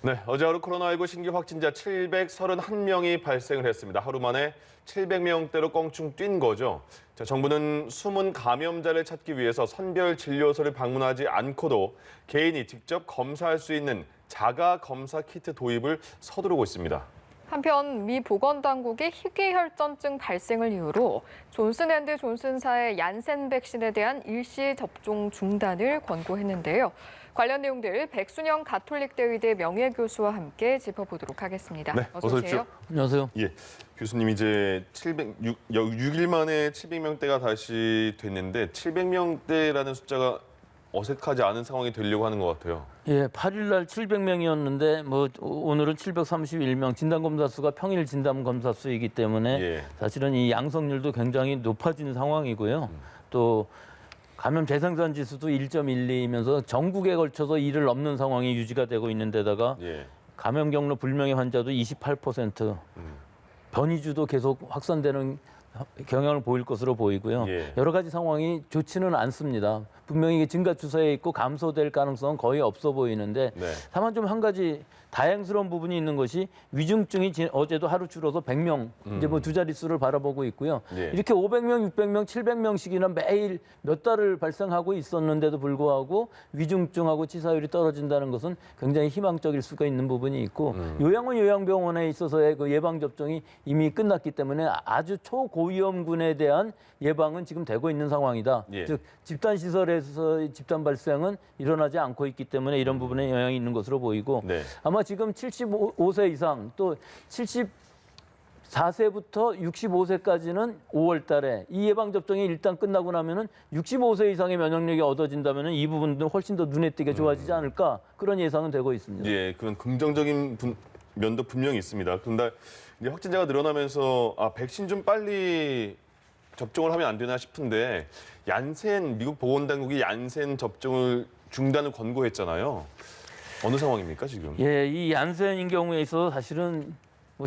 네, 어제 하루 코로나19 신규 확진자 731명이 발생을 했습니다. 하루 만에 700명대로 껑충 뛴 거죠. 자, 정부는 숨은 감염자를 찾기 위해서 선별 진료소를 방문하지 않고도 개인이 직접 검사할 수 있는 자가 검사 키트 도입을 서두르고 있습니다. 한편 미 보건당국이 희귀혈전증 발생을 이유로 존슨앤드존슨사의 얀센 백신에 대한 일시 접종 중단을 권고했는데요. 관련 내용들 백순영 가톨릭대의대 명예교수와 함께 짚어보도록 하겠습니다. 네, 어서 오십시오. 안녕하세요. 예, 교수님 이제 6일 만에 700명대가 다시 됐는데 700명대라는 숫자가 어색하지 않은 상황이 되려고 하는 것 같아요. 예, 8일 날 700명이었는데 오늘은 731명. 진단 검사 수가 평일 진단 검사 수이기 때문에 사실은 이 양성률도 굉장히 높아진 상황이고요. 또 감염 재생산 지수도 1.12이면서 전국에 걸쳐서 2를 넘는 상황이 유지가 되고 있는 데다가 감염 경로 불명의 환자도 28%, 변이주도 계속 확산되는 경향을 보일 것으로 보이고요. 여러 가지 상황이 좋지는 않습니다. 분명히 이게 증가 추세에 있고 감소될 가능성은 거의 없어 보이는데 다만 좀 한 가지 다행스러운 부분이 있는 것이 위중증이 어제도 하루 줄어서 100명, 이제 두 자릿수를 바라보고 있고요. 이렇게 500명, 600명, 700명씩이나 매일 몇 달을 발생하고 있었는데도 불구하고 위중증하고 치사율이 떨어진다는 것은 굉장히 희망적일 수가 있는 부분이 있고 요양원 요양병원에 있어서의 그 예방 접종이 이미 끝났기 때문에 아주 초고위험군에 대한 예방은 지금 되고 있는 상황이다. 즉 집단 시설에서 집단 발생은 일어나지 않고 있기 때문에 이런 부분에 영향이 있는 것으로 보이고 아마 지금 75세 이상 또 74세부터 65세까지는 5월 달에 이 예방접종이 일단 끝나고 나면은 65세 이상의 면역력이 얻어진다면은 이 부분도 훨씬 더 눈에 띄게 좋아지지 않을까 그런 예상은 되고 있습니다. 예, 그런 긍정적인 면도 분명히 있습니다. 그런데 이제 확진자가 늘어나면서 백신 좀 빨리 접종을 하면 안 되나 싶은데 미국 보건당국이 얀센 접종을 중단을 권고했잖아요. 어느 상황입니까 지금? 예, 이 얀센인 경우에 있어서 사실은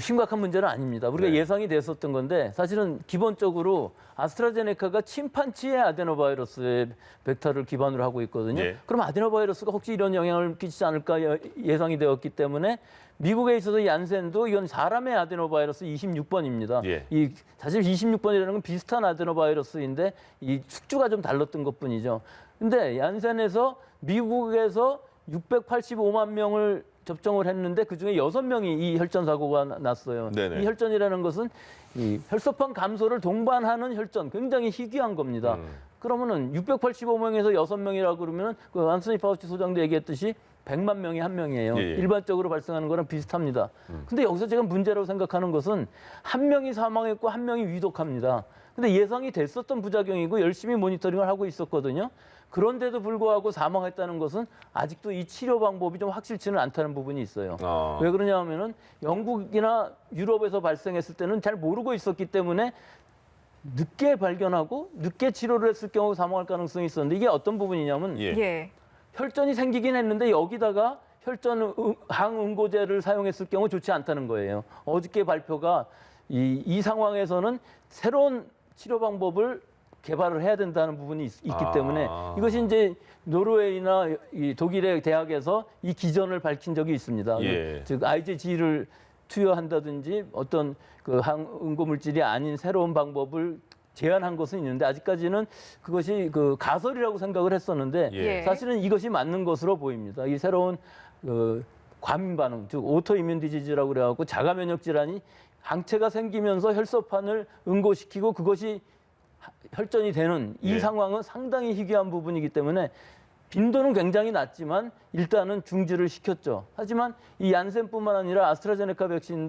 심각한 문제는 아닙니다. 우리가 예상이 됐었던 건데 사실은 기본적으로 아스트라제네카가 침판치의 아데노바이러스의 벡터를 기반으로 하고 있거든요. 그럼 아데노바이러스가 혹시 이런 영향을 끼치지 않을까 예상이 되었기 때문에 미국에 있어서 얀센도 이건 사람의 아데노바이러스 26번입니다. 이 사실 26번이라는 건 비슷한 아데노바이러스인데 이 숙주가 좀 달랐던 것뿐이죠. 근데 얀센에서 미국에서 685만 명을 접종을 했는데 그중에 6명이 이 혈전 사고가 났어요. 이 혈전이라는 것은 이 혈소판 감소를 동반하는 혈전, 굉장히 희귀한 겁니다. 그러면은 685명에서 6명이라고 그러면은 그 안소니 파우치 소장도 얘기했듯이 100만 명이 한 명이에요. 일반적으로 발생하는 거랑 비슷합니다. 근데 여기서 제가 문제라고 생각하는 것은 한 명이 사망했고 한 명이 위독합니다. 근데 예상이 됐었던 부작용이고 열심히 모니터링을 하고 있었거든요. 그런데도 불구하고 사망했다는 것은 아직도 이 치료 방법이 좀 확실치는 않다는 부분이 있어요. 왜 그러냐 하면은 영국이나 유럽에서 발생했을 때는 잘 모르고 있었기 때문에 늦게 발견하고 늦게 치료를 했을 경우 사망할 가능성이 있었는데 이게 어떤 부분이냐면 혈전이 생기긴 했는데 여기다가 혈전 항응고제를 사용했을 경우 좋지 않다는 거예요. 어저께 발표가 이 상황에서는 새로운 치료 방법을 개발을 해야 된다는 부분이 있기 때문에 이것이 이제 노르웨이나 이 독일의 대학에서 이 기전을 밝힌 적이 있습니다. 즉 IgG를 투여한다든지 어떤 그 항응고 물질이 아닌 새로운 방법을 제안한 것은 있는데 아직까지는 그것이 그 가설이라고 생각을 했었는데 사실은 이것이 맞는 것으로 보입니다. 이 새로운 그 과민 반응, 즉 오토이뮨 디지즈라고 그래갖고 자가 면역 질환이 항체가 생기면서 혈소판을 응고시키고 그것이 혈전이 되는 이 상황은 상당히 희귀한 부분이기 때문에 빈도는 굉장히 낮지만 일단은 중지를 시켰죠. 하지만 이 얀센뿐만 아니라 아스트라제네카 백신,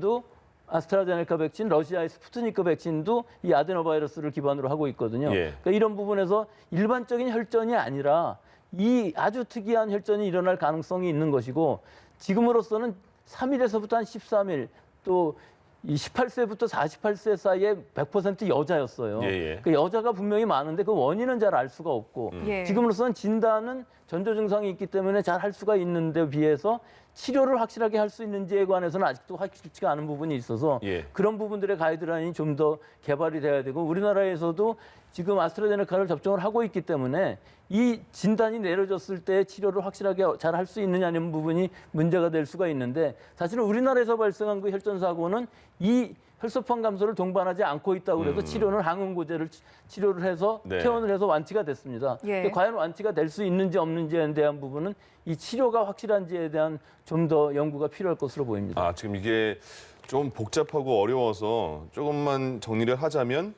러시아의 스푸트니크 백신도 이 아데노바이러스를 기반으로 하고 있거든요. 그러니까 이런 부분에서 일반적인 혈전이 아니라 이 아주 특이한 혈전이 일어날 가능성이 있는 것이고 지금으로서는 3일에서부터 한 13일 또 이 18세부터 48세 사이에 100% 여자였어요. 그 여자가 분명히 많은데 그 원인은 잘 알 수가 없고 지금으로서는 진단은 전조 증상이 있기 때문에 잘 할 수가 있는데 비해서 치료를 확실하게 할 수 있는지에 관해서는 아직도 확실치가 않은 부분이 있어서 예. 그런 부분들의 가이드라인이 좀 더 개발이 돼야 되고 우리나라에서도 지금 아스트라제네카를 접종을 하고 있기 때문에 이 진단이 내려졌을 때 치료를 확실하게 잘 할 수 있느냐는 부분이 문제가 될 수가 있는데 사실은 우리나라에서 발생한 그 혈전 사고는 이 혈소판 감소를 동반하지 않고 있다고 그래서 치료는 항응고제를 치료를 해서 네. 퇴원을 해서 완치가 됐습니다. 예. 근데 과연 완치가 될 수 있는지 없는지에 대한 부분은 이 치료가 확실한지에 대한 좀 더 연구가 필요할 것으로 보입니다. 아, 지금 이게 좀 복잡하고 어려워서 조금만 정리를 하자면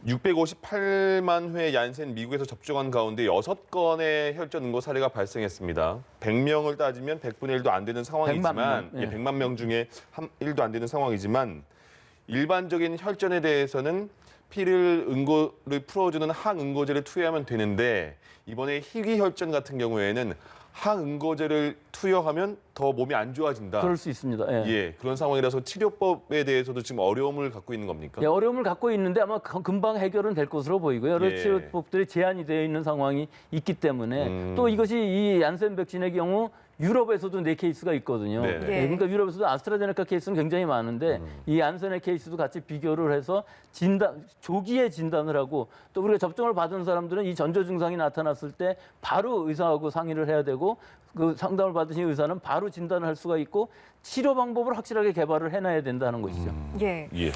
658만 회 얀센 미국에서 접종한 가운데 6건의 혈전 응고 사례가 발생했습니다. 100명을 따지면 100분의 1도 안 되는 상황이지만 100만 명. 예. 100만 명 중에 1도 안 되는 상황이지만 일반적인 혈전에 대해서는 피를 응고를 풀어주는 항응고제를 투여하면 되는데 이번에 희귀 혈전 같은 경우에는 항응고제를 투여하면 더 몸이 안 좋아진다. 그럴 수 있습니다. 예. 예, 그런 상황이라서 치료법에 대해서도 지금 어려움을 갖고 있는 겁니까? 예, 어려움을 갖고 있는데 아마 금방 해결은 될 것으로 보이고요. 여러 예. 치료법들이 제한이 되어 있는 상황이 있기 때문에 또 이것이 이 얀센 백신의 경우 유럽에서도 4케이스가 있거든요. 네. 예. 그러니까 유럽에서도 아스트라제네카 케이스는 굉장히 많은데 이 얀센의 케이스도 같이 비교를 해서 조기에 진단을 하고 또 우리가 접종을 받은 사람들은 이 전조 증상이 나타났을 때 바로 의사하고 상의를 해야 되고 그 상담을 받으신 의사는 바로 진단을 할 수가 있고 치료 방법을 확실하게 개발을 해놔야 된다는 것이죠. 예. 예.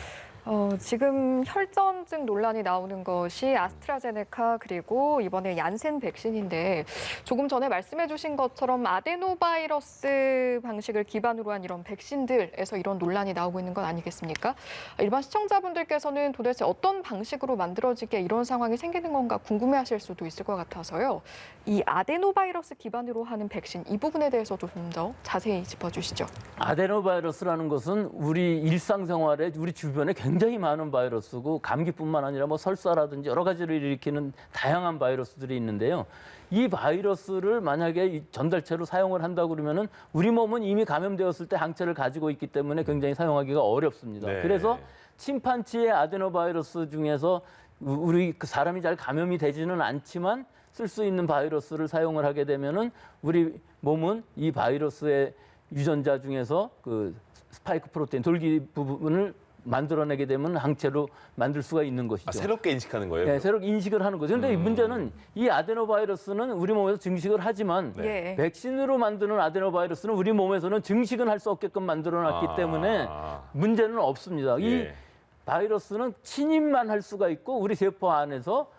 지금 혈전증 논란이 나오는 것이 아스트라제네카 그리고 이번에 얀센 백신인데 조금 전에 말씀해 주신 것처럼 아데노바이러스 방식을 기반으로 한 이런 백신들에서 이런 논란이 나오고 있는 건 아니겠습니까? 일반 시청자분들께서는 도대체 어떤 방식으로 만들어지게 이런 상황이 생기는 건가 궁금해하실 수도 있을 것 같아서요. 이 아데노바이러스 기반으로 하는 백신 이 부분에 대해서도 좀 더 자세히 짚어주시죠. 아데노바이러스라는 것은 우리 일상생활에 우리 주변에 굉장히 많은 바이러스고 감기뿐만 아니라 뭐 설사라든지 여러 가지를 일으키는 다양한 바이러스들이 있는데요. 이 바이러스를 만약에 이 전달체로 사용을 한다고 그러면은 우리 몸은 이미 감염되었을 때 항체를 가지고 있기 때문에 굉장히 사용하기가 어렵습니다. 네. 그래서 침판치의 아데노바이러스 중에서 우리 그 사람이 잘 감염이 되지는 않지만 쓸 수 있는 바이러스를 사용을 하게 되면은 우리 몸은 이 바이러스의 유전자 중에서 그 스파이크 프로테인 돌기 부분을 만들어내게 되면 항체로 만들 수가 있는 것이죠. 아, 새롭게 인식하는 거예요? 네, 새롭게 인식을 하는 거죠. 그런데 이 문제는 이 아데노바이러스는 우리 몸에서 증식을 하지만 네. 백신으로 만드는 아데노바이러스는 우리 몸에서는 증식은 할 수 없게끔 만들어놨기 때문에 문제는 없습니다. 이 예. 바이러스는 침입만 할 수가 있고 우리 세포 안에서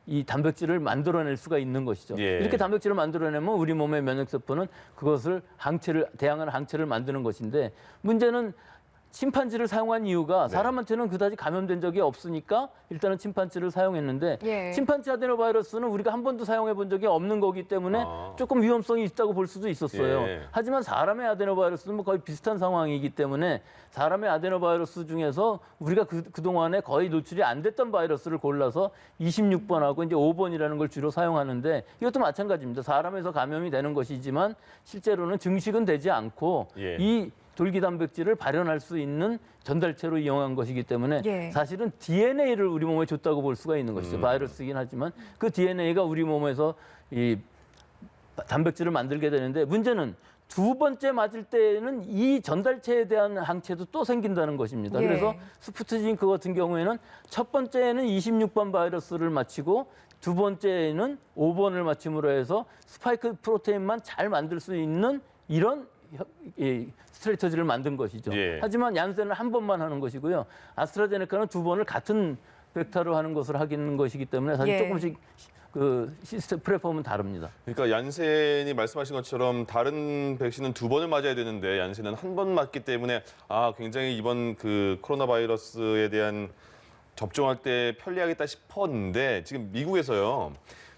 이 단백질을 만들어낼 수가 있는 것이죠. 예. 이렇게 단백질을 만들어내면 우리 몸의 면역세포는 그것을 다양한 항체를 만드는 것인데 문제는 침판지를 사용한 이유가 사람한테는 그다지 감염된 적이 없으니까 일단은 침판지를 사용했는데 예. 침판지 아데노바이러스는 우리가 한 번도 사용해 본 적이 없는 거기 때문에 조금 위험성이 있다고 볼 수도 있었어요. 예. 하지만 사람의 아데노바이러스는 뭐 거의 비슷한 상황이기 때문에 사람의 아데노바이러스 중에서 우리가 그동안에 거의 노출이 안 됐던 바이러스를 골라서 26번하고 이제 5번이라는 걸 주로 사용하는데 이것도 마찬가지입니다. 사람에서 감염이 되는 것이지만 실제로는 증식은 되지 않고 예. 이 돌기 단백질을 발현할 수 있는 전달체로 이용한 것이기 때문에 예. 사실은 DNA를 우리 몸에 줬다고 볼 수가 있는 것이죠. 바이러스이긴 하지만 그 DNA가 우리 몸에서 이 단백질을 만들게 되는데 문제는 두 번째 맞을 때에는 이 전달체에 대한 항체도 또 생긴다는 것입니다. 예. 그래서 스푸트니크 같은 경우에는 첫 번째에는 26번 바이러스를 맞히고 두 번째에는 5번을 맞춤으로 해서 스파이크 프로테인만 잘 만들 수 있는 이런 스트레이터지를 만든 것이죠. 예. 하지만 얀센은 한 번만 하는 것이고요. 아스트라제네카는 두 번을 같은 벡터로 하는 것을 하는 것이기 때문에 사실 예. 조금씩 그 시스템 플랫폼은 다릅니다. 그러니까 얀센이 말씀하신 것처럼 다른 백신은 2번을 맞아야 되는데 얀센은 한 번 맞기 때문에 굉장히 이번 그 코로나 바이러스에 대한 접종할 때 편리하겠다 싶었는데 지금 미국에서요.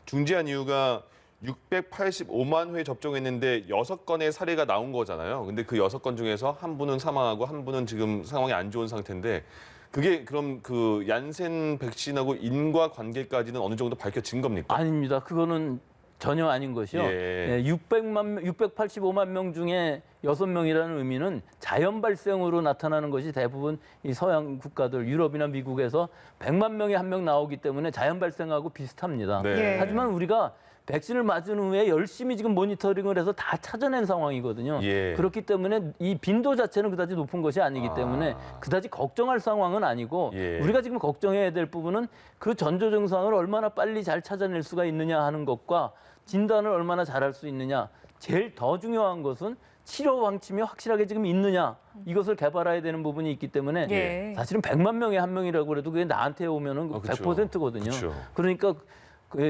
중지한 이유가 685만 회 접종했는데 6건의 사례가 나온 거잖아요. 근데 그 6건 중에서 한 분은 사망하고 한 분은 지금 상황이 안 좋은 상태인데 그게 그럼 그 얀센 백신하고 인과 관계까지는 어느 정도 밝혀진 겁니까? 아닙니다. 그거는 전혀 아닌 것이요. 예. 685만 명 중에 6명이라는 의미는 자연 발생으로 나타나는 것이 대부분 이 서양 국가들, 유럽이나 미국에서 100만 명에 한 명 나오기 때문에 자연 발생하고 비슷합니다. 네. 예. 하지만 우리가 백신을 맞은 후에 열심히 지금 모니터링을 해서 다 찾아낸 상황이거든요. 예. 그렇기 때문에 이 빈도 자체는 그다지 높은 것이 아니기 때문에 그다지 걱정할 상황은 아니고 예. 우리가 지금 걱정해야 될 부분은 그 전조 증상을 얼마나 빨리 잘 찾아낼 수가 있느냐 하는 것과 진단을 얼마나 잘할 수 있느냐. 제일 더 중요한 것은 치료 방침이 확실하게 지금 있느냐. 이것을 개발해야 되는 부분이 있기 때문에 예. 사실은 100만 명에 한 명이라고 해도 그게 나한테 오면은 아, 그쵸. 100%거든요. 그쵸. 그러니까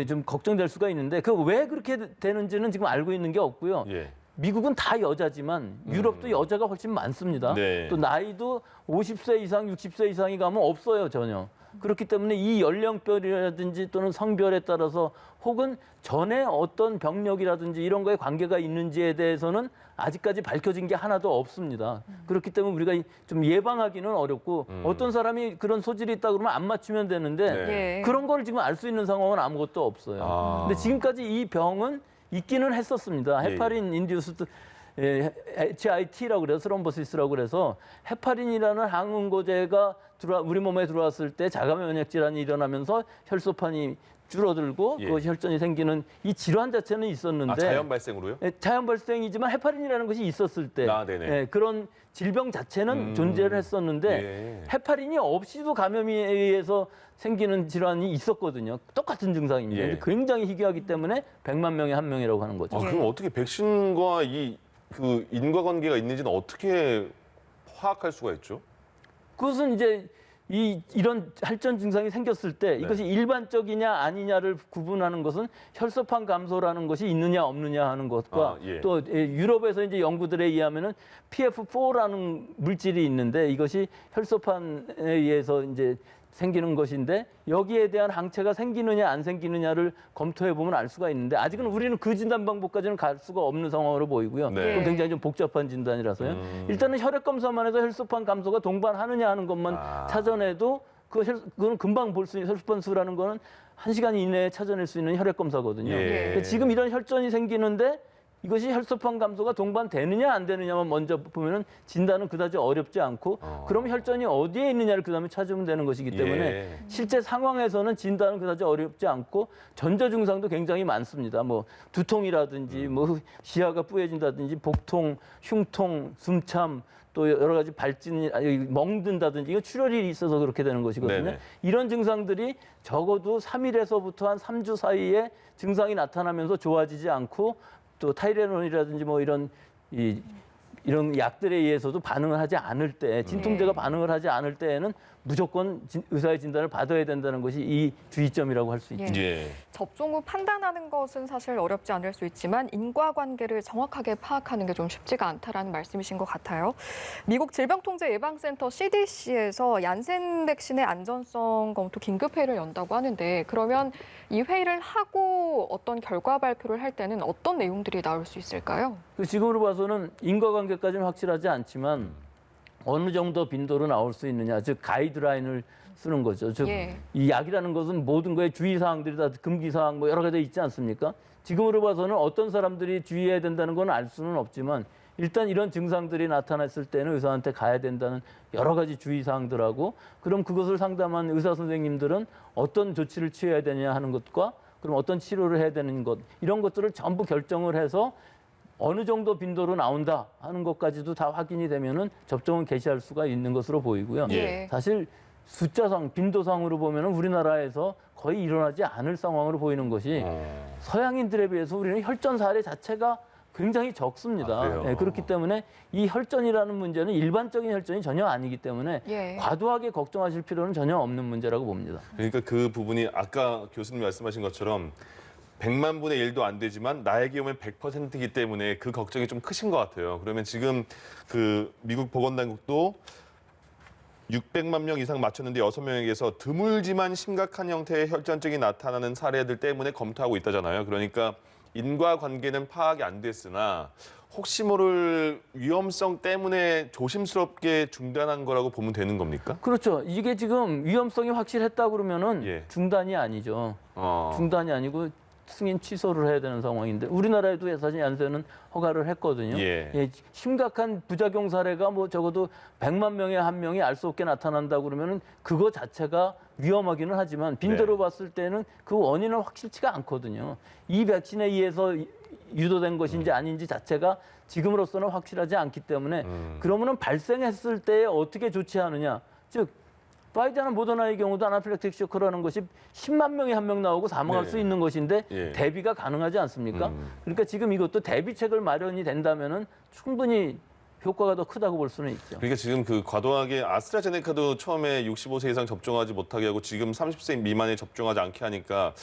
좀 걱정될 수가 있는데 그 왜 그렇게 되는지는 지금 알고 있는 게 없고요. 예. 미국은 다 여자지만 유럽도 여자가 훨씬 많습니다. 네. 또 나이도 50세 이상, 60세 이상이 가면 없어요, 전혀. 그렇기 때문에 이 연령별이라든지 또는 성별에 따라서 혹은 전에 어떤 병력이라든지 이런 거에 관계가 있는지에 대해서는 아직까지 밝혀진 게 하나도 없습니다. 그렇기 때문에 우리가 좀 예방하기는 어렵고 어떤 사람이 그런 소질이 있다 그러면 안 맞추면 되는데 네. 예. 그런 걸 지금 알 수 있는 상황은 아무것도 없어요. 아. 근데 지금까지 이 병은 있기는 했었습니다. 예, 예. 헤파린 인듀스드 HIT라고 그래서 스럼보시스라고 그래서 헤파린이라는 항응고제가 우리 몸에 들어왔을 때 자가 면역 질환이 일어나면서 혈소판이 줄어들고 예. 그 혈전이 생기는 이 질환 자체는 있었는데 아, 자연 발생으로요? 자연 발생이지만 헤파린이라는 것이 있었을 때 아, 네네. 그런 질병 자체는 존재를 했었는데 예. 헤파린이 없이도 감염에 의해서 생기는 질환이 있었거든요. 똑같은 증상입니다. 예. 근데 굉장히 희귀하기 때문에 100만 명에 한 명이라고 하는 거죠. 아, 그럼 어떻게 백신과 이 그 인과관계가 있는지는 어떻게 파악할 수가 있죠? 그것은 이제 이런 혈전 증상이 생겼을 때 이것이 일반적이냐 아니냐를 구분하는 것은 혈소판 감소라는 것이 있느냐 없느냐 하는 것과 아, 예. 또 유럽에서 이제 연구들에 의하면은 PF4라는 물질이 있는데 이것이 혈소판에 의해서 이제 생기는 것인데 여기에 대한 항체가 생기느냐 안 생기느냐를 검토해 보면 알 수가 있는데 아직은 우리는 그 진단 방법까지는 갈 수가 없는 상황으로 보이고요. 네. 그건 굉장히 좀 복잡한 진단이라서요. 일단은 혈액 검사만 해서 혈소판 감소가 동반하느냐 하는 것만 찾아내도 그거는 금방 볼 수 있는 혈소판 수라는 거는 1시간 이내에 찾아낼 수 있는 혈액 검사거든요. 예. 그러니까 지금 이런 혈전이 생기는데 이것이 혈소판 감소가 동반되느냐 안 되느냐만 먼저 보면은 진단은 그다지 어렵지 않고 그럼 혈전이 어디에 있느냐를 그다음에 찾으면 되는 것이기 때문에 예. 실제 상황에서는 진단은 그다지 어렵지 않고 전조 증상도 굉장히 많습니다. 뭐 두통이라든지 뭐 시야가 뿌얘진다든지 복통, 흉통, 숨참 또 여러 가지 발진, 멍든다든지 이거 출혈이 있어서 그렇게 되는 것이거든요. 네네. 이런 증상들이 적어도 3일에서부터 한 3주 사이에 증상이 나타나면서 좋아지지 않고 또 타이레놀이라든지 뭐 이런 약들에 의해서도 반응을 하지 않을 때 진통제가 반응을 하지 않을 때에는 무조건 의사의 진단을 받아야 된다는 것이 이 주의점이라고 할 수 있죠. 예. 접종 후 판단하는 것은 사실 어렵지 않을 수 있지만 인과관계를 정확하게 파악하는 게 좀 쉽지가 않다라는 말씀이신 것 같아요. 미국 질병통제예방센터 CDC에서 얀센 백신의 안전성 검토 긴급회의를 연다고 하는데 그러면 이 회의를 하고 어떤 결과 발표를 할 때는 어떤 내용들이 나올 수 있을까요? 지금으로 봐서는 인과관계까지는 확실하지 않지만 어느 정도 빈도로 나올 수 있느냐, 즉 가이드라인을 쓰는 거죠. 즉 이 약이라는 것은 모든 거에 주의사항들이 다 금기사항 뭐 여러 가지 있지 않습니까? 지금으로 봐서는 어떤 사람들이 주의해야 된다는 건 알 수는 없지만 일단 이런 증상들이 나타났을 때는 의사한테 가야 된다는 여러 가지 주의사항들하고 그럼 그것을 상담한 의사 선생님들은 어떤 조치를 취해야 되냐 하는 것과 그럼 어떤 치료를 해야 되는 것 이런 것들을 전부 결정을 해서 어느 정도 빈도로 나온다 하는 것까지도 다 확인이 되면은 접종을 개시할 수가 있는 것으로 보이고요. 예. 사실 숫자상, 빈도상으로 보면은 우리나라에서 거의 일어나지 않을 상황으로 보이는 것이 서양인들에 비해서 우리는 혈전 사례 자체가 굉장히 적습니다. 아, 그래요? 네, 그렇기 때문에 이 혈전이라는 문제는 일반적인 혈전이 전혀 아니기 때문에 과도하게 걱정하실 필요는 전혀 없는 문제라고 봅니다. 그러니까 그 부분이 아까 교수님 말씀하신 것처럼 100만 분의 1도 안 되지만 나에게 오면 100%이기 때문에 그 걱정이 좀 크신 것 같아요. 그러면 지금 그 미국 보건당국도 600만 명 이상 맞췄는데 6명에게서 드물지만 심각한 형태의 혈전증이 나타나는 사례들 때문에 검토하고 있다잖아요. 그러니까 인과관계는 파악이 안 됐으나 혹시 모를 위험성 때문에 조심스럽게 중단한 거라고 보면 되는 겁니까? 그렇죠. 이게 지금 위험성이 확실했다 그러면은 예. 중단이 아니죠. 중단이 아니고 승인 취소를 해야 되는 상황인데 우리나라에도 사실 얀센은 허가를 했거든요. 예. 심각한 부작용 사례가 뭐 적어도 100만 명에 한 명이 알 수 없게 나타난다 그러면은 그거 자체가 위험하기는 하지만 빈도로 네. 봤을 때는 그 원인은 확실치가 않거든요. 이 백신에 의해서 유도된 것인지 아닌지 자체가 지금으로서는 확실하지 않기 때문에 그러면은 발생했을 때 어떻게 조치하느냐. 즉 파이자나 모더나의 경우도 아나필락틱 쇼크라는 것이 10만 명에 한 명 나오고 사망할 네. 수 있는 것인데 예. 대비가 가능하지 않습니까? 그러니까 지금 이것도 대비책을 마련이 된다면은 충분히 효과가 더 크다고 볼 수는 있죠. 그러니까 지금 그 과도하게 아스트라제네카도 처음에 65세 이상 접종하지 못하게 하고 지금 30세 미만에 접종하지 않게 하니까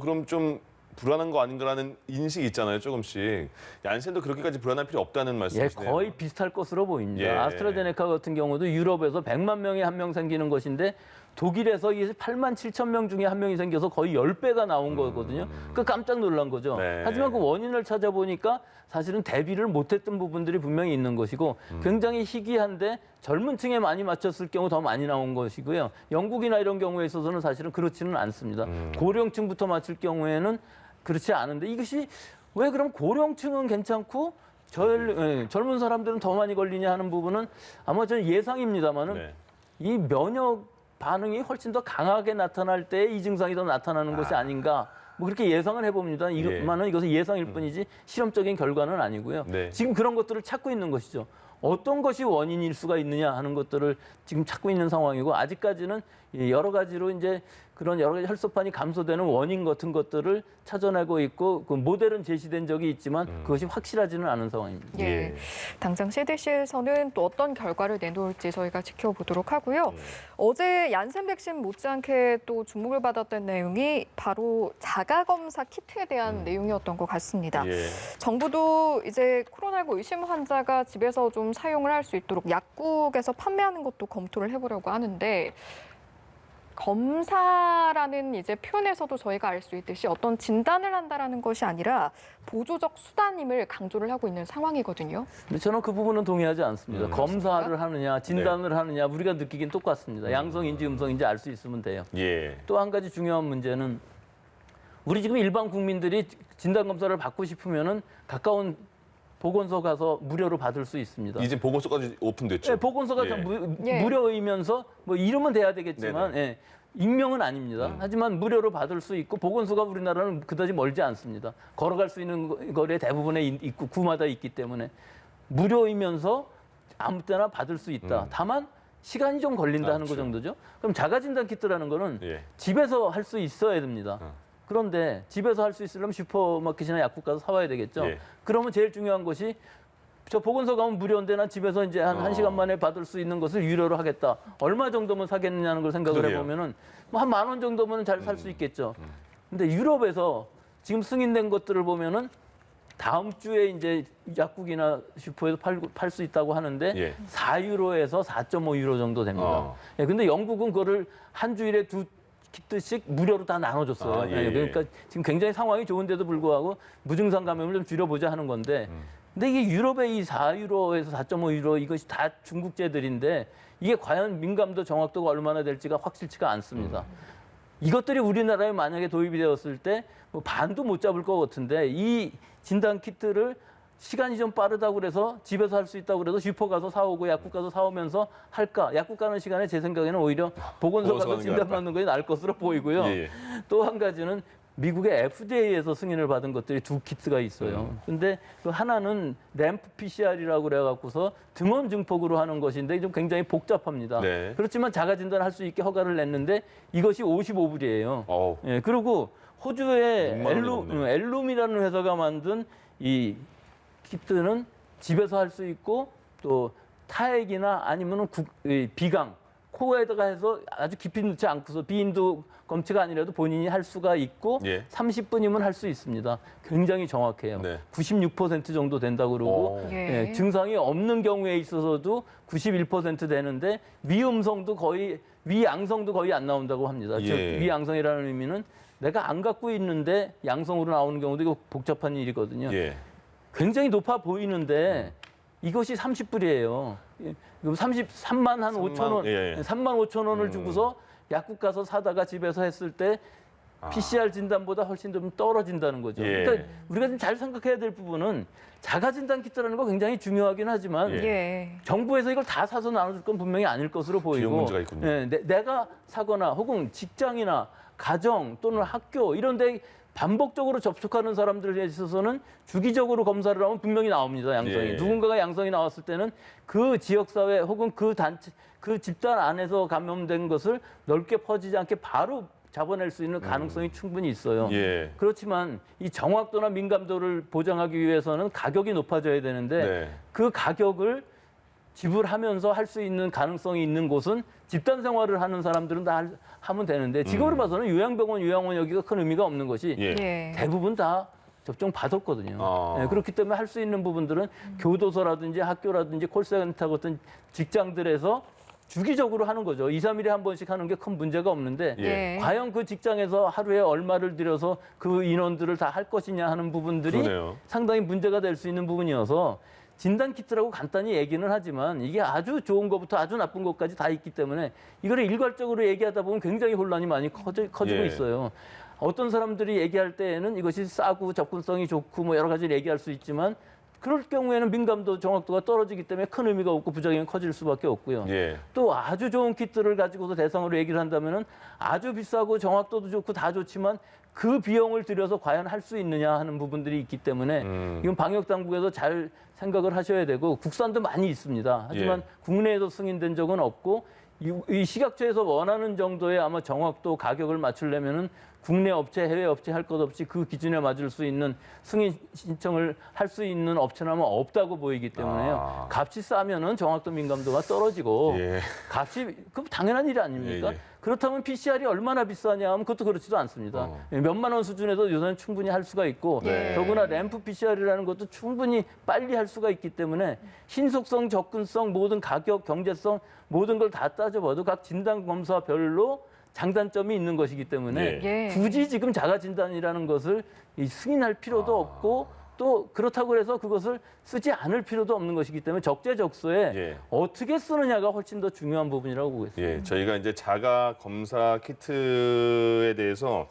그럼 좀 불안한 거 아닌가라는 인식이 있잖아요, 조금씩. 얀센도 그렇게까지 불안할 필요 없다는 예, 말씀이시네요. 거의 비슷할 것으로 보입니다. 예. 아스트라제네카 같은 경우도 유럽에서 100만 명에 한 명 생기는 것인데 독일에서 이게 8만 7천 명 중에 한 명이 생겨서 거의 10배가 나온 거거든요. 그 깜짝 놀란 거죠. 네. 하지만 그 원인을 찾아보니까 사실은 대비를 못했던 부분들이 분명히 있는 것이고 굉장히 희귀한데 젊은 층에 많이 맞췄을 경우 더 많이 나온 것이고요. 영국이나 이런 경우에 있어서는 사실은 그렇지는 않습니다. 고령층부터 맞출 경우에는 그렇지 않은데 이것이 왜 그럼 고령층은 괜찮고 젊은 사람들은 더 많이 걸리냐 하는 부분은 아마 저는 예상입니다만은 네. 이 면역 반응이 훨씬 더 강하게 나타날 때 이 증상이 더 나타나는 것이 아닌가 뭐 그렇게 예상을 해봅니다. 이것만은 이것은 예상일 뿐이지 실험적인 결과는 아니고요. 네. 지금 그런 것들을 찾고 있는 것이죠. 어떤 것이 원인일 수가 있느냐 하는 것들을 지금 찾고 있는 상황이고 아직까지는 여러 가지로 이제 그런 여러 가지 혈소판이 감소되는 원인 같은 것들을 찾아내고 있고 그 모델은 제시된 적이 있지만 그것이 확실하지는 않은 상황입니다. 예. 예. 당장 CDC에서는 또 어떤 결과를 내놓을지 저희가 지켜보도록 하고요. 어제 얀센 백신 못지않게 또 주목을 받았던 내용이 바로 자가검사 키트에 대한 내용이었던 것 같습니다. 예. 정부도 이제 코로나19 의심 환자가 집에서 좀 사용을 할 수 있도록 약국에서 판매하는 것도 검토를 해보려고 하는데 검사라는 이제 표현에서도 저희가 알 수 있듯이 어떤 진단을 한다라는 것이 아니라 보조적 수단임을 강조를 하고 있는 상황이거든요. 근데 저는 그 부분은 동의하지 않습니다. 검사를 하느냐, 진단을 네. 하느냐, 우리가 느끼긴 똑같습니다. 양성인지 음성인지 알 수 있으면 돼요. 예. 또 한 가지 중요한 문제는 우리 지금 일반 국민들이 진단 검사를 받고 싶으면은 가까운 보건소 가서 무료로 받을 수 있습니다. 이제 보건소까지 오픈됐죠. 네, 보건소가 예. 무료이면서 뭐 이름은 돼야 되겠지만 예, 익명은 아닙니다. 하지만 무료로 받을 수 있고 보건소가 우리나라는 그다지 멀지 않습니다. 걸어갈 수 있는 거리에 대부분의 있고 구마다 있기 때문에 무료이면서 아무 때나 받을 수 있다. 다만 시간이 좀 걸린다 하는 거 정도죠. 그럼 자가진단 키트라는 거는 예. 집에서 할 수 있어야 됩니다. 그런데 집에서 할 수 있으려면 슈퍼마켓이나 약국 가서 사와야 되겠죠. 예. 그러면 제일 중요한 것이 저 보건소 가면 무료인데 난 집에서 이제 한 1시간 만에 받을 수 있는 것을 유료로 하겠다. 얼마 정도면 사겠느냐는 걸 생각을 그러게요. 해보면은 뭐 한 10,000원 정도면 잘 살 수 있겠죠. 근데 유럽에서 지금 승인된 것들을 보면은 다음 주에 이제 약국이나 슈퍼에서 팔 수 있다고 하는데 예. 4유로에서 4.5유로 정도 됩니다. 예, 근데 영국은 그거를 한 주일에 2키트씩 무료로 다 나눠줬어요. 아, 예, 예. 그러니까 지금 굉장히 상황이 좋은데도 불구하고 무증상 감염을 좀 줄여보자 하는 건데 근데 이게 유럽의 이 4유로에서 4.5유로 이것이 다 중국제들인데 이게 과연 민감도 정확도가 얼마나 될지가 확실치가 않습니다. 이것들이 우리나라에 만약에 도입이 되었을 때 뭐 반도 못 잡을 것 같은데 이 진단 키트를 시간이 좀 빠르다고 그래서 집에서 할 수 있다고 그래서 슈퍼 가서 사오고 약국 가서 사오면서 할까? 약국 가는 시간에 제 생각에는 오히려 보건소 가서 가는 게 진단 받는 것이 나을 것으로 보이고요. 예, 예. 또 한 가지는 미국의 FDA에서 승인을 받은 것들이 2키트가 있어요. 근데 그 하나는 램프 PCR이라고 그래갖고서 등원 증폭으로 하는 것인데 좀 굉장히 복잡합니다. 네. 그렇지만 자가 진단할 수 있게 허가를 냈는데 이것이 55불이에요. 어우. 예, 그리고 호주의 6만 원이 넘네요. 엘룸이라는 회사가 만든 이 키트는 집에서 할 수 있고 또 타액이나 아니면은 비강 코에다가 해서 아주 깊이 넣지 않고서 비인도 검체가 아니라도 본인이 할 수가 있고 예. 30분이면 할 수 있습니다. 굉장히 정확해요. 네. 96% 정도 된다고 그러고 예. 예, 증상이 없는 경우에 있어서도 91% 되는데 위음성도 거의 위양성도 거의 안 나온다고 합니다. 즉 예. 위양성이라는 의미는 내가 안 갖고 있는데 양성으로 나오는 경우도 이거 복잡한 일이거든요. 예. 굉장히 높아 보이는데 이것이 30불이에요. 33만 한 5천 원, 예, 예. 3만 5천 원을 주고서 약국 가서 사다가 집에서 했을 때 PCR 진단보다 훨씬 좀 떨어진다는 거죠. 예. 그러니까 우리가 좀 잘 생각해야 될 부분은 자가 진단 키트라는 거 굉장히 중요하긴 하지만 예. 예. 정부에서 이걸 다 사서 나눠줄 건 분명히 아닐 것으로 보이고 비용 문제가 있군요. 예, 내가 사거나 혹은 직장이나 가정 또는 학교 이런 데 반복적으로 접촉하는 사람들에 있어서는 주기적으로 검사를 하면 분명히 나옵니다. 양성이. 예. 누군가가 양성이 나왔을 때는 그 지역사회 혹은 그 단체, 그 집단 안에서 감염된 것을 넓게 퍼지지 않게 바로 잡아낼 수 있는 가능성이 충분히 있어요. 예. 그렇지만 이 정확도나 민감도를 보장하기 위해서는 가격이 높아져야 되는데 네. 그 가격을 지불하면서 할 수 있는 가능성이 있는 곳은 집단 생활을 하는 사람들은 다 하면 되는데 지금으로 봐서는 요양병원, 요양원 여기가 큰 의미가 없는 것이 예. 예. 대부분 다 접종 받았거든요. 아. 예, 그렇기 때문에 할 수 있는 부분들은 교도소라든지 학교라든지 콜센터 같은 직장들에서 주기적으로 하는 거죠. 2, 3일에 한 번씩 하는 게 큰 문제가 없는데 예. 과연 그 직장에서 하루에 얼마를 들여서 그 인원들을 다 할 것이냐 하는 부분들이 그러네요. 상당히 문제가 될 수 있는 부분이어서 진단 키트라고 간단히 얘기는 하지만 이게 아주 좋은 것부터 아주 나쁜 것까지 다 있기 때문에 이거를 일괄적으로 얘기하다 보면 굉장히 혼란이 많이 커지고 예. 있어요. 어떤 사람들이 얘기할 때에는 이것이 싸고 접근성이 좋고 뭐 여러 가지를 얘기할 수 있지만 그럴 경우에는 민감도, 정확도가 떨어지기 때문에 큰 의미가 없고 부작용이 커질 수밖에 없고요. 예. 또 아주 좋은 키트를 가지고서 대상으로 얘기를 한다면은 아주 비싸고 정확도도 좋고 다 좋지만 그 비용을 들여서 과연 할 수 있느냐 하는 부분들이 있기 때문에 이건 방역 당국에서 잘 생각을 하셔야 되고 국산도 많이 있습니다. 하지만 예. 국내에도 승인된 적은 없고 이 식약처에서 원하는 정도의 아마 정확도 가격을 맞추려면은 국내 업체, 해외 업체 할 것 없이 그 기준에 맞을 수 있는 승인 신청을 할 수 있는 업체는 아마 없다고 보이기 때문에요. 아. 값이 싸면은 정확도 민감도가 떨어지고 예. 값이 그 당연한 일이 아닙니까? 예, 예. 그렇다면 PCR이 얼마나 비싸냐 하면 그것도 그렇지도 않습니다. 몇만 원 수준에서 요새는 충분히 할 수가 있고 네. 더구나 램프 PCR이라는 것도 충분히 빨리 할 수가 있기 때문에 신속성, 접근성, 모든 가격, 경제성 모든 걸 다 따져봐도 각 진단 검사별로 장단점이 있는 것이기 때문에 예. 굳이 지금 자가 진단이라는 것을 승인할 필요도 없고 또 그렇다고 해서 그것을 쓰지 않을 필요도 없는 것이기 때문에 적재적소에 예. 어떻게 쓰느냐가 훨씬 더 중요한 부분이라고 보고 있습니다. 예, 저희가 이제 자가 검사 키트에 대해서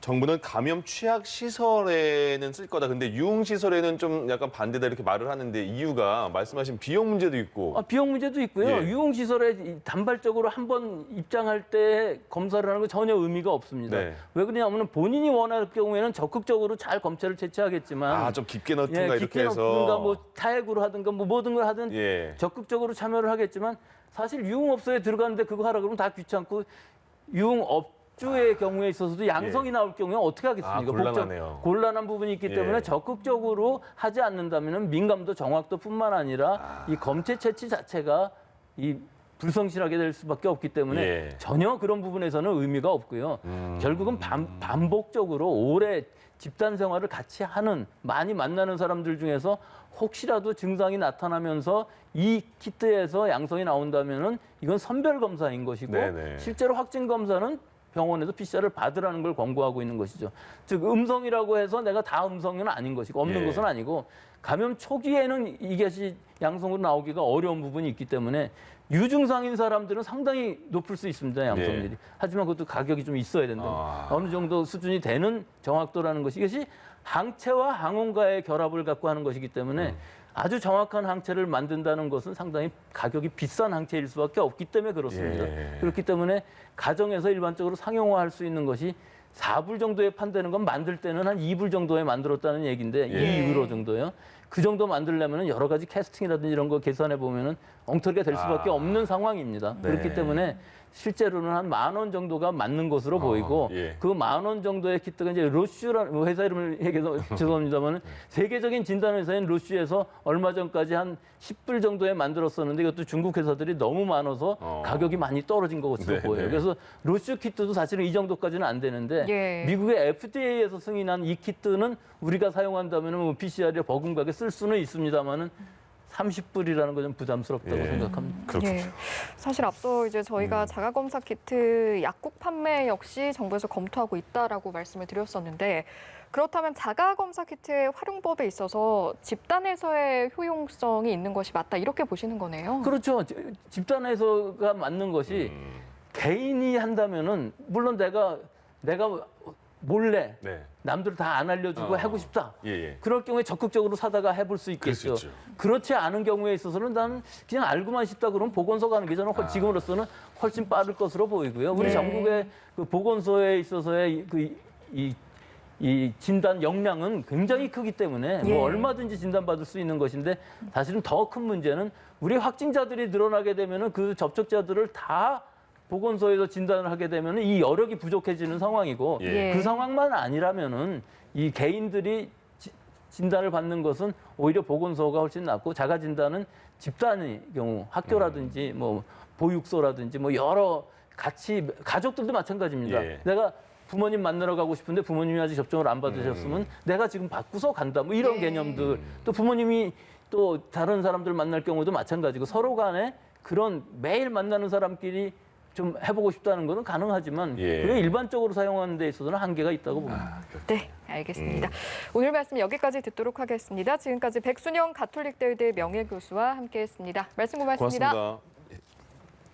정부는 감염 취약 시설에는 쓸 거다. 근데 유흥 시설에는 좀 약간 반대다 이렇게 말을 하는데 이유가 말씀하신 비용 문제도 있고. 비용 문제도 있고요. 예. 유흥시설에 단발적으로 한 번 입장할 때 검사를 하는 건 전혀 의미가 없습니다. 네. 왜 그러냐면 본인이 원할 경우에는 적극적으로 잘 검체를 채취하겠지만 좀 깊게 넣든가 이렇게 깊게 해서. 넣든가 뭐 타액으로 하든가 뭐 모든 걸 하든 예. 적극적으로 참여를 하겠지만 사실 유흥업소에 들어가는데 그거 하라 그러면 다 귀찮고 유흥업주의 경우에 있어서도 양성이 나올 경우에 어떻게 하겠습니까? 곤란하네요. 곤란한 부분이 있기 때문에 예. 적극적으로 하지 않는다면 민감도 정확도뿐만 아니라 이 검체 채취 자체가 이 불성실하게 될 수밖에 없기 때문에 예. 전혀 그런 부분에서는 의미가 없고요. 결국은 반복적으로 오래 집단 생활을 같이 하는 많이 만나는 사람들 중에서 혹시라도 증상이 나타나면서 이 키트에서 양성이 나온다면은 이건 선별 검사인 것이고 네네. 실제로 확진 검사는 병원에서 PCR을 받으라는 걸 권고하고 있는 것이죠. 즉 음성이라고 해서 내가 다 음성은 아닌 것이고 없는 예. 것은 아니고 감염 초기에는 이것이 양성으로 나오기가 어려운 부분이 있기 때문에 유증상인 사람들은 상당히 높을 수 있습니다, 양성률이. 네. 하지만 그것도 가격이 좀 있어야 된다. 어느 정도 수준이 되는 정확도라는 것이 이것이 항체와 항원과의 결합을 갖고 하는 것이기 때문에 아주 정확한 항체를 만든다는 것은 상당히 가격이 비싼 항체일 수밖에 없기 때문에 그렇습니다. 예. 그렇기 때문에 가정에서 일반적으로 상용화할 수 있는 것이 4불 정도에 판다는 건 만들 때는 한 2불 정도에 만들었다는 얘기인데 예. 2유로 정도요. 그 정도 만들려면 여러 가지 캐스팅이라든지 이런 거 계산해 보면은 엉터리가 될 수밖에 없는 상황입니다. 네. 그렇기 때문에 실제로는 한 10,000원 정도가 맞는 것으로 보이고 예. 그 10,000원 정도의 키트가 이제 로슈라는 회사 이름을 얘기해서 죄송합니다만 세계적인 진단 회사인 로슈에서 얼마 전까지 한 10불 정도에 만들었었는데 이것도 중국 회사들이 너무 많아서 가격이 많이 떨어진 것으로 네, 보여요. 네. 그래서 로슈 키트도 사실은 이 정도까지는 안 되는데 예. 미국의 FDA에서 승인한 이 키트는 우리가 사용한다면 뭐 PCR에 버금가게 쓸 수는 있습니다만은 30불이라는 건 좀 부담스럽다고 예. 생각합니다. 그렇군요. 예. 사실 앞서 이제 저희가 자가검사 키트 약국 판매 역시 정부에서 검토하고 있다라고 말씀을 드렸었는데 그렇다면 자가검사 키트의 활용법에 있어서 집단에서의 효용성이 있는 것이 맞다 이렇게 보시는 거네요. 그렇죠. 집단에서가 맞는 것이 개인이 한다면은 물론 내가 내가 몰래 네. 남들 다 안 알려주고 하고 싶다. 예, 예. 그럴 경우에 적극적으로 사다가 해볼 수 있겠죠. 있죠. 그렇지 않은 경우에 있어서는 나는 그냥 알고만 싶다 그러면 보건소 가는 게 저는 지금으로서는 훨씬 빠를 것으로 보이고요. 우리 네. 전국의 그 보건소에 있어서의 이 진단 역량은 굉장히 크기 때문에 예. 뭐 얼마든지 진단받을 수 있는 것인데 사실은 더 큰 문제는 우리 확진자들이 늘어나게 되면은 그 접촉자들을 다 보건소에서 진단을 하게 되면은 이 여력이 부족해지는 상황이고 예. 그 상황만 아니라면은 이 개인들이 진단을 받는 것은 오히려 보건소가 훨씬 낫고 자가 진단은 집단의 경우 학교라든지 뭐 보육소라든지 뭐 여러 같이 가족들도 마찬가지입니다. 예. 내가 부모님 만나러 가고 싶은데 부모님이 아직 접종을 안 받으셨으면 내가 지금 받고서 간다. 뭐 이런 예. 개념들. 또 부모님이 또 다른 사람들 만날 경우도 마찬가지고 서로 간에 그런 매일 만나는 사람끼리 좀 해보고 싶다는 거는 가능하지만 예. 그게 일반적으로 사용하는 데 있어서는 한계가 있다고 봅니다. 네, 알겠습니다. 오늘 말씀 여기까지 듣도록 하겠습니다. 지금까지 백순영 가톨릭대의대 명예교수와 함께했습니다. 말씀 고맙습니다. 고맙습니다.